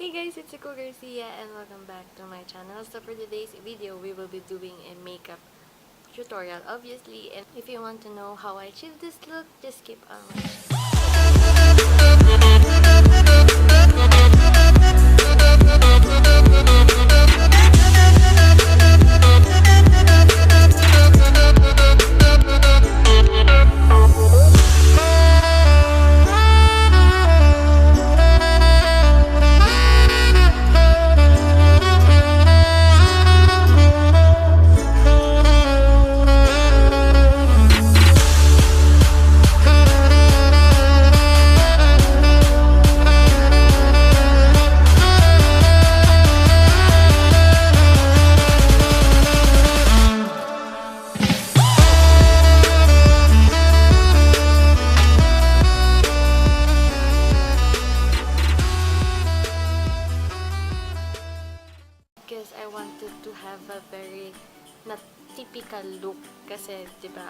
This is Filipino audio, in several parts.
Hey guys, it's Garcia and welcome back to my channel. So for today's video, we will be doing a makeup tutorial obviously, and if you want to know how I achieved this look, just keep on watching. Because I wanted to have a very not typical look kasi, diba,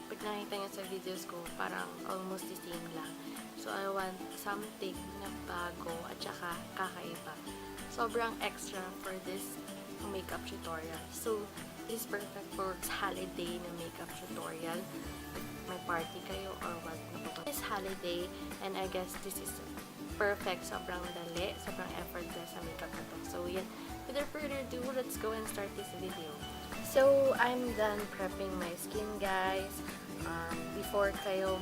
pag nakita nyo sa videos ko, parang almost the same lang. So, I want something na bago at saka kakaiba. Sobrang extra for this makeup tutorial. So, this is perfect for holiday na makeup tutorial. May party kayo or what. This holiday, and I guess this is perfect. Sobrang dali, sobrang effortless sa makeup na to. So, yan. Without further ado, let's go and start this video. So, I'm done prepping my skin, guys. Before kayo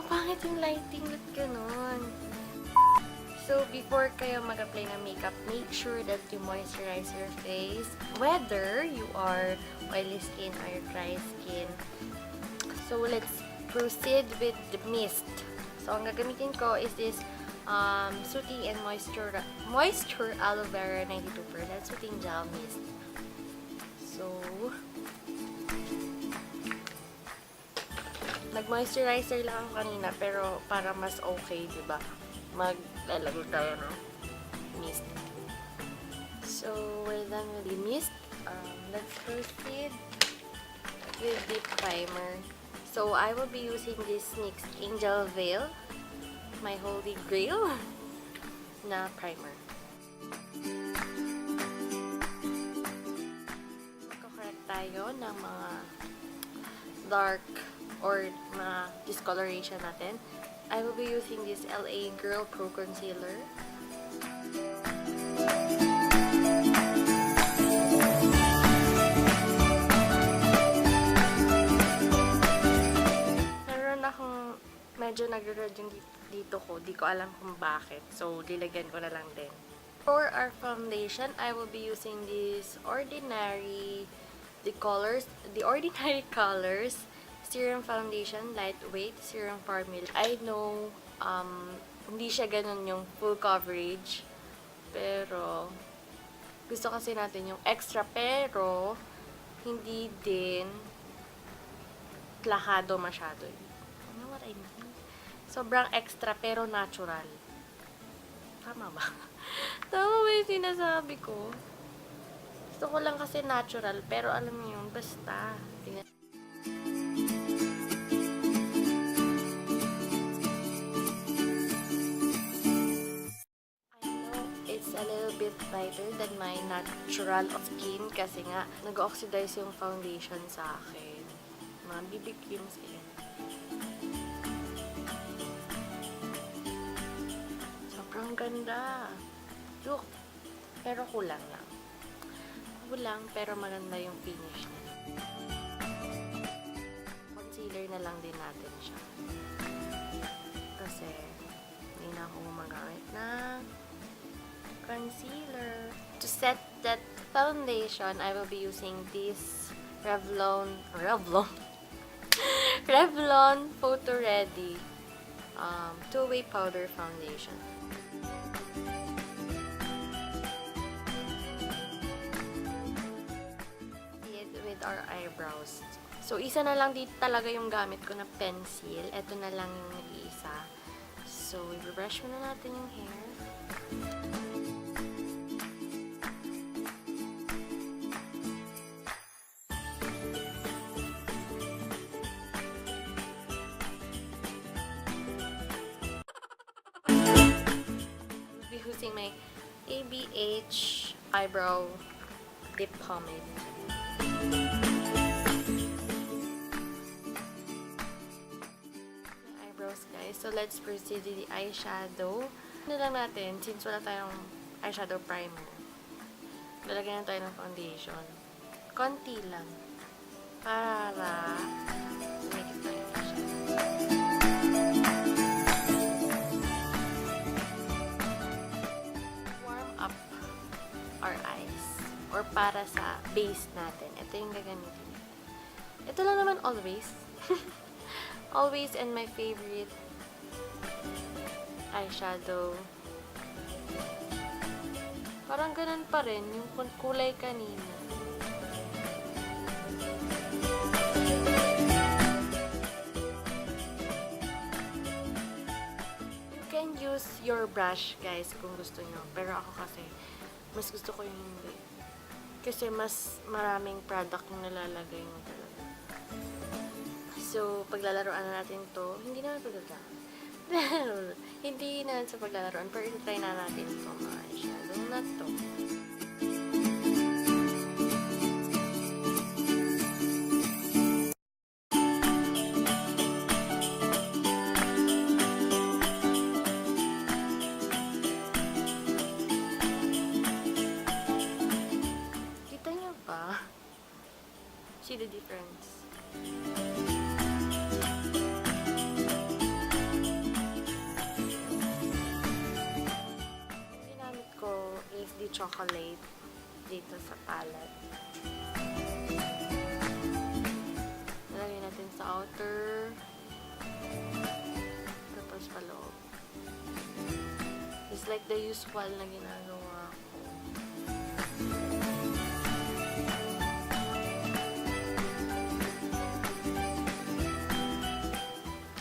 pangit yung lighting, ba't ganon? So, before kayo mag-apply ng makeup, make sure that you moisturize your face. Whether you are oily skin or dry skin. So, let's proceed with the mist. So, ang gagamitin ko is this Soothing and Moisture Aloe Vera 92% Soothing Gel Mist. So, nag-moisturizer lang ako kanina, pero para mas okay, diba? Maglalagay tayo ng mist. So, we're done with the mist. Let's proceed with the primer. So, I will be using this NYX Angel Veil, my holy grail na primer. Correct tayo ng mga dark or mga discoloration natin. I will be using this LA Girl Pro Concealer. Meron akong medyo nag-red yung dito ko. Di ko alam kung bakit. So, lilagyan ko na lang din. For our foundation, I will be using this Ordinary Colors Serum Foundation Lightweight Serum Formula. I know, hindi siya ganun yung full coverage. Pero, gusto kasi natin yung extra, pero hindi din plakado masyado. You know what I mean? Sobrang extra pero natural. Tama ba? Tama ba yung sinasabi ko? Gusto ko lang kasi natural, pero alam mo yun, basta. I know it's a little bit lighter than my natural skin kasi nga nag-oxidize yung foundation sa akin. Mga BB creams yan. Sobrang ganda. Look. Pero kulang lang. Kulang, pero maganda yung finish niya. Concealer na lang din natin siya. Kasi, hindi na ako gumagamit ng concealer. To set that foundation, I will be using this Revlon Photo Ready two-way powder foundation. With our eyebrows. So, isa na lang dito talaga yung gamit ko na pencil. Ito na lang yung nag-iisa. So, i-brush muna natin yung hair. using my ABH Eyebrow Dip Pomade. My eyebrows, guys. So, let's proceed with the eyeshadow. Ano lang natin, since wala tayong eyeshadow primer, lalagyan na tayo ng foundation. Konti lang. Para make it tayo warm up our eyes. Or para sa base natin. Ito yung gagamitin natin. Ito lang naman always. Always and my favorite eyeshadow. Parang ganun pa rin yung kulay kanina. You can use your brush, guys, kung gusto nyo. Pero ako kasi, mas gusto ko yung hindi. Kasi mas maraming product yung nalalagay mo talaga. So, paglalaroan na natin to, hindi naman paglalaro. Hindi na sa paglalaroan, pero try na natin ito mga eyeshadow na to. Kita niyo ba? See the difference? Chocolate dito sa palette. Nalagay natin sa outer, tapos pa loob. It's like the usual na ginagawa ko.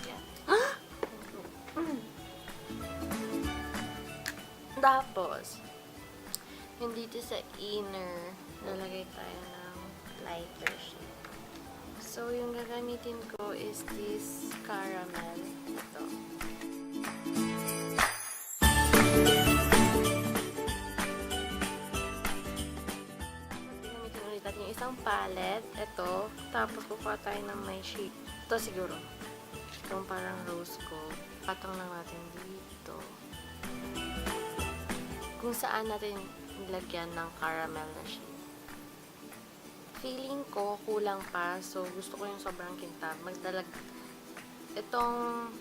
Yan. Tapos, yung dito sa inner, lalagay tayo ng lighter shade. So, yung gagamitin ko is this caramel. Ito. Gagamitin ulit natin yung isang palette. Ito. Tapos, kukuha tayo ng may shade. Ito siguro. Itong parang rose gold. Patong lang natin dito. Kung saan natin nilagyan ng caramel na shade. Feeling ko kulang pa, so gusto ko yung sobrang kintab. Itong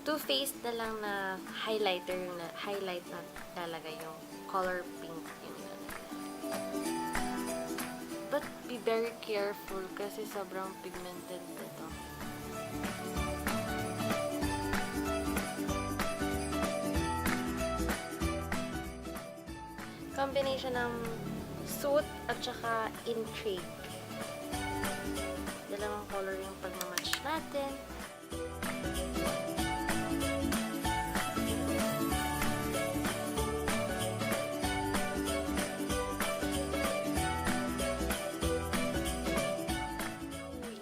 Too Faced na lang na highlighter yung highlight na lalagay yung color pink yung ilalagay. But be very careful kasi sobrang pigmented ito. Combination ng suit at saka intrigue. Dalawang color yung pagmamatch natin.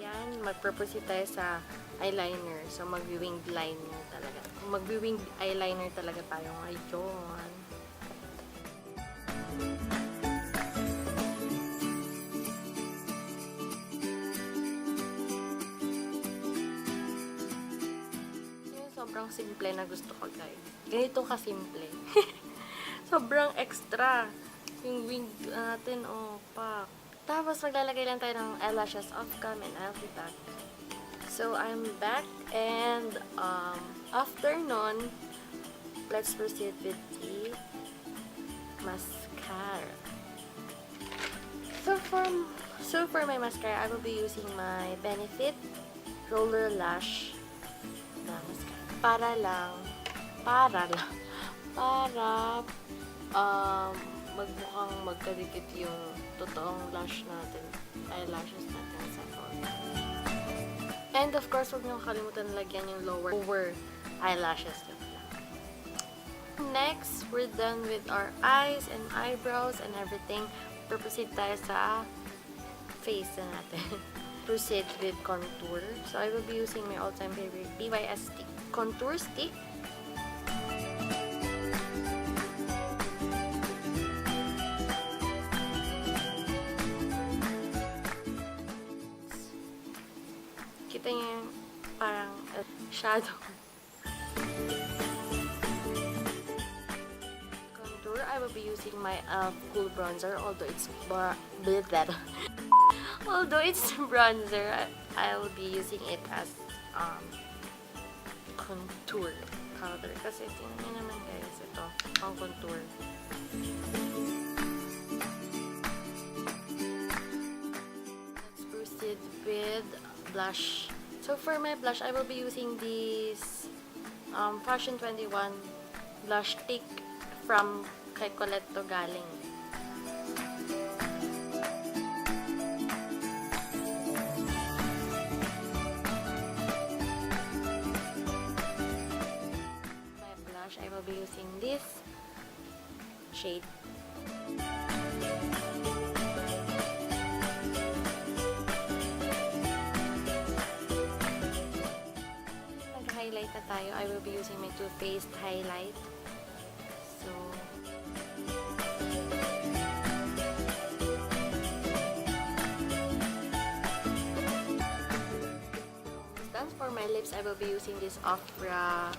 Yan, mag-proceed tayo sa eyeliner. So, mag-winged liner talaga. Mag-winged eyeliner talaga tayo ngayon. Sobrang simple na gusto ko, guys. Ganito ka-simple. Sobrang extra. Yung wing natin, oh, pak. Tapos, maglalagay lang tayo ng eyelashes off cam and I'll be back. So, I'm back and after nun, let's proceed with the mascara. So for my mascara, I will be using my Benefit Roller Lash na mascara. Para magmukhang magkadikit yung totoong lash natin, eyelashes natin sa forehead. And of course, huwag niyo kalimutan lagyan yung lower eyelashes nyo. Next, we're done with our eyes and eyebrows and everything. Proceed tayo sa face na natin. Proceed with contour. So, I will be using my all-time favorite BYS Contour Stick. parang shadow. Contour, I will be using my Cool bronzer, although it's although it's bronzer, I will be using it as contour powder. Kasi tingnan nyo naman guys, ito, ang contour. Let's proceed with blush. So for my blush, I will be using this Fashion 21 blush stick from kay Coletto galing. My blush, I will be using this shade. Highlight na tayo. I will be using my Too Faced highlight. So, then for my lips, I will be using this Ofra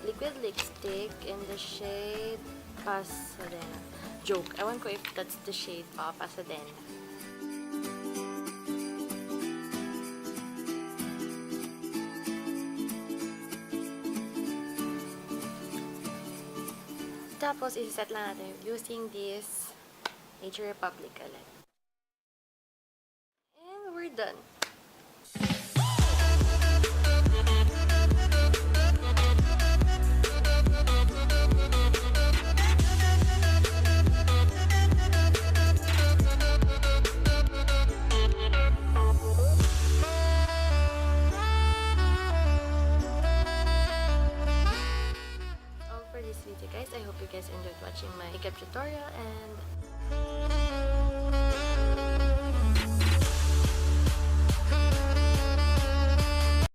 liquid lipstick in the shade Pasadena. Joke. Ewan ko if that's the shade pa, Pasadena. Tapos, isiset lang natin using this Nature Republic ulit. And we're done. Guys, I hope you guys enjoyed watching my makeup tutorial, and